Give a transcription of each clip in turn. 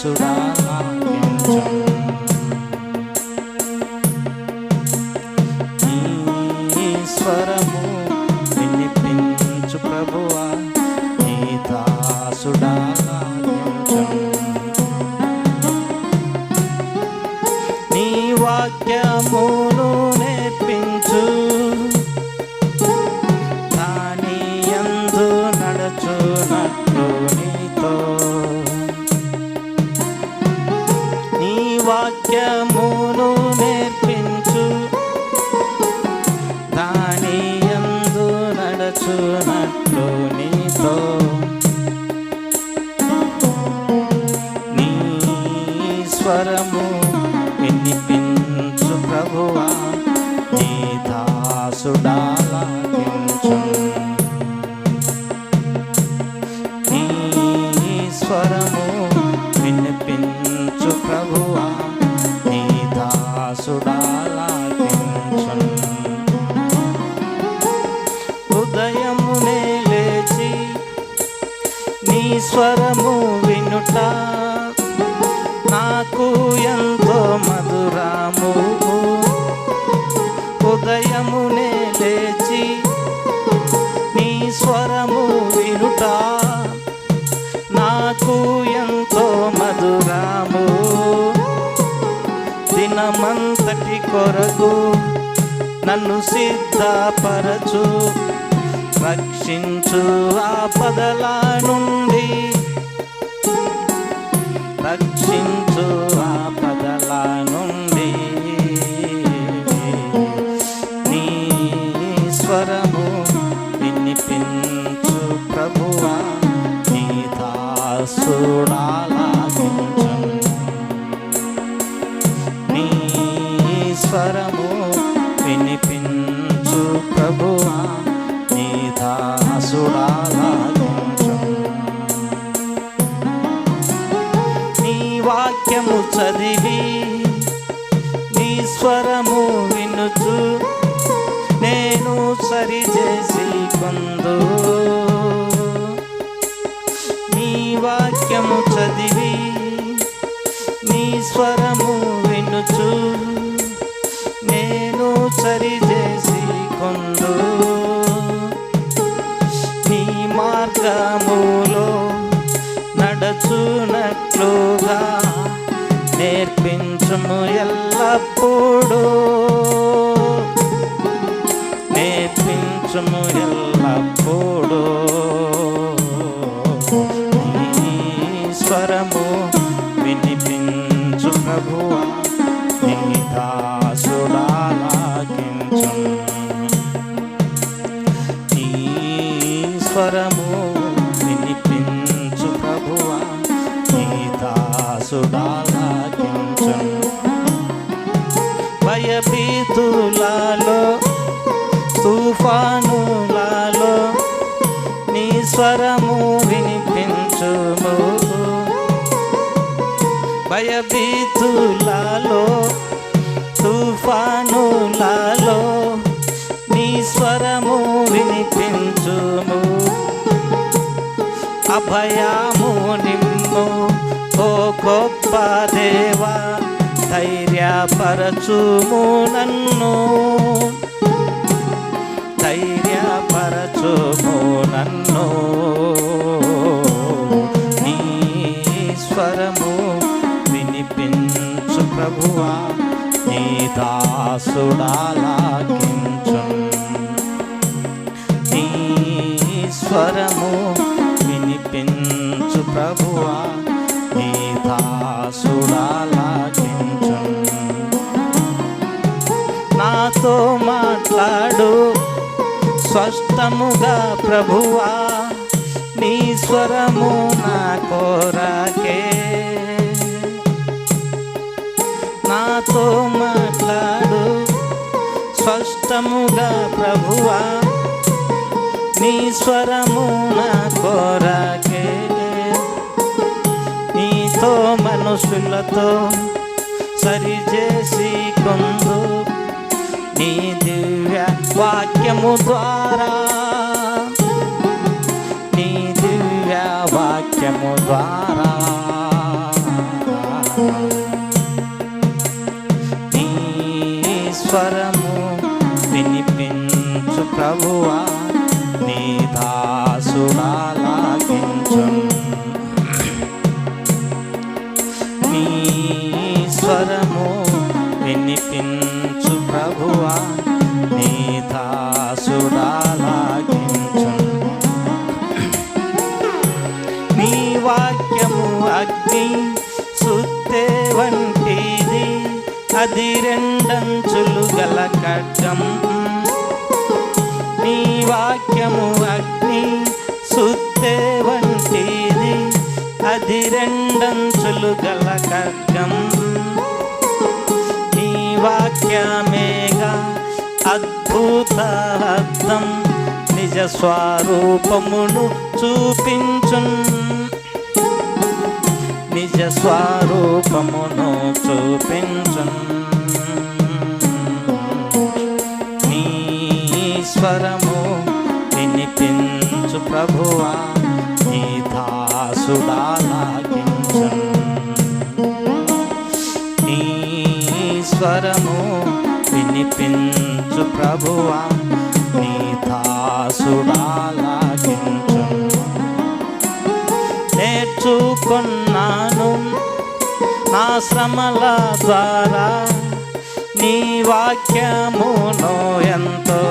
దాసుడా లాగించును. నీ స్వరము వినిపించు ప్రభువా, నీ దాసుడా లాగించును. నీ వాక్యమును నేర్పించు, దాని యందు నడుచునట్లు నీతో. నీ వాక్యమును నేర్పించు, దాని యందు నడుచునట్లు నీతో. నీ స్వరము వినిపించు ప్రభువా, నీ దాసుడా లాగించును. నీ స్వరము వినిపించు ప్రభువా, నీ దాసుడా లాగించును. ఉదయమునే లేచి నీ స్వరము వినుట నాకు ఎంతో మధురము. ఉదయమునే లేచి నీ స్వరము వినుట నాకు ఎంతో మధురము. దినమంతటి కొరకు నన్ను సిద్ధపరచు, రక్షించు ఆపదల నుండి, రక్షించు ఆపదల నుండి. నీ స్వరము వినిపించు ప్రభువా, నీ దాసుడా లాగించును. నీ స్వరము వినిపించు ప్రభువా, నీ దాసుడా లాగించును. నీ వాక్యము చదివి నీ స్వరము వినుచు నేను సరిచేసి కొందు. నీ వాక్యము చదివి నీ స్వరము వినుచు నేను సరిచేసి కొందు. నీ మార్గములో నడుచునట్లుగా నేర్పించుము ఎల్లప్పుడూ, నేర్పించుము ఎల్లప్పుడూ. నీ స్వరము వినిపించు ప్రభువా, నీ దాసుడా లాగించును. నీ స్వరము వినిపించు ప్రభువా, నీ దాసుడా లాగించును. భయభీతులలో తుఫానులలో నీ స్వరము వినిపించుము. భయభీతులలో తుఫానులలో నీ స్వరము వినిపించుము. అభయము నిమ్ము ఓ గొప్ప దేవా, ధైర్యపరచుము నన్ను, ధైర్యపరచుము నన్ను. నీ స్వరము వినిపించు ప్రభువా, నీ దాసుడా లాగించును. నీ స్వరము వినిపించు ప్రభువా, నీ దాసుడా లాగించును. నాతో మాట్లాడు స్పష్టముగా ప్రభువా, నీ స్వరము నా కోరకే. నాతో మాట్లాడు స్పష్టముగా ప్రభువా, నీ స్వరము నా కోరకే. నీతో మనుషులతో సరిచేసి కొందు, నీ దివ్య వాక్యము ద్వారా, నీ దివ్య వాక్యము ద్వారా. అగ్ని సుత్తె వంటిది, అది రెండంచులు గల ఖడ్గం. నీ వాక్యము అగ్ని సుత్తె వంటిది, అది రెండంచులు గల ఖడ్గం. నీ వాక్యమేగా అద్భుత అర్థం, నిజ స్వరూపమును చూపించున్, నిజ స్వరూపమును చూపించున్. నీ స్వరము వినిపించు ప్రభువా, నీ దాసుడాలాకించున్. నీ స్వరము వినిపించు ప్రభువా, నీ దాసుడాలాకించున్. నేర్చుకున్నాను నా శ్రమల ద్వారా, నీ వాక్యమును ఎంతో.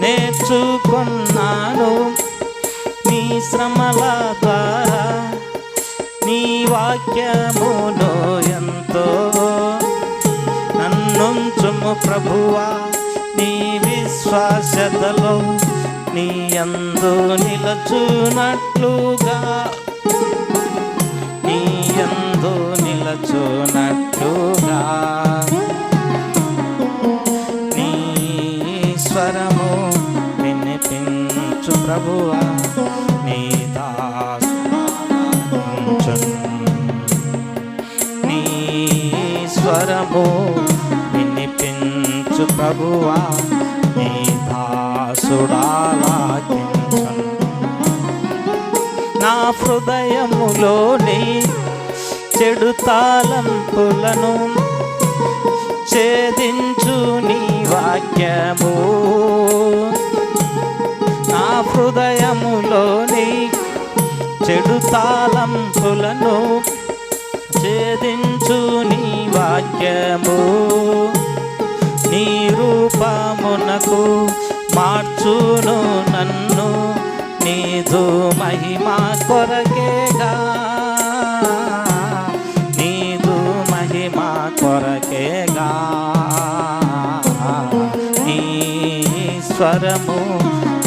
నేర్చుకున్నాను నీ శ్రమల ద్వారా, నీ వాక్యమును ఎంతో. నన్నుంచుము ప్రభువా నీ విశ్వాస్యతలో, నీ యందు నిలచునట్లుగా, నీ యందు నిలచునట్లుగా. నీ స్వరము వినిపించు ప్రభువా, నీ దాసుడాలాకించున్. నీ స్వరము వినిపించు ప్రభువా, నీ దాసుడాలాకించున్. నా హృదయములోని చెడు తలంపులను ఛేదించు నీ వాక్యము. నా హృదయములోని చెడు తలంపులను ఛేదించు నీ వాక్యము. నీ రూపమునకు మార్చును నన్ను, నీదు మహిమా కొరకేగా, నీదు మహిమా కొరకేగా. నీ స్వరము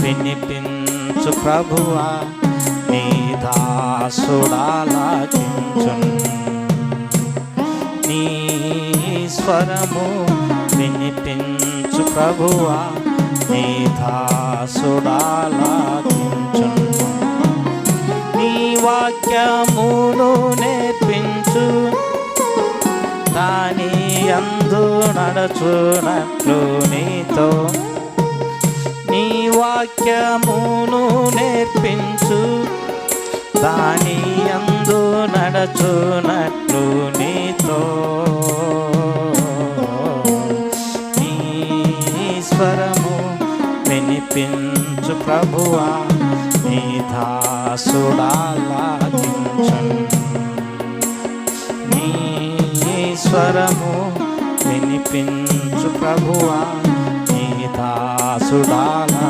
వినిపించు ప్రభువా, నీ దాసుడాలాకించున్. నీ స్వరము వినిపించు ప్రభువా, నీ దాసుడాలాకించున్. నీ వాక్యమును నేర్పించు, దాని యందు నడుచునట్లు నీతో. నీ వాక్యమును నేర్పించు, దాని యందు నడుచునట్లు నీతో. నీ స్వరము వినిపించు ప్రభువా, నీ దాసుడాలాకించున్. నీ స్వరము వినిపించు ప్రభువా, నీ దాసుడాలాకించున్.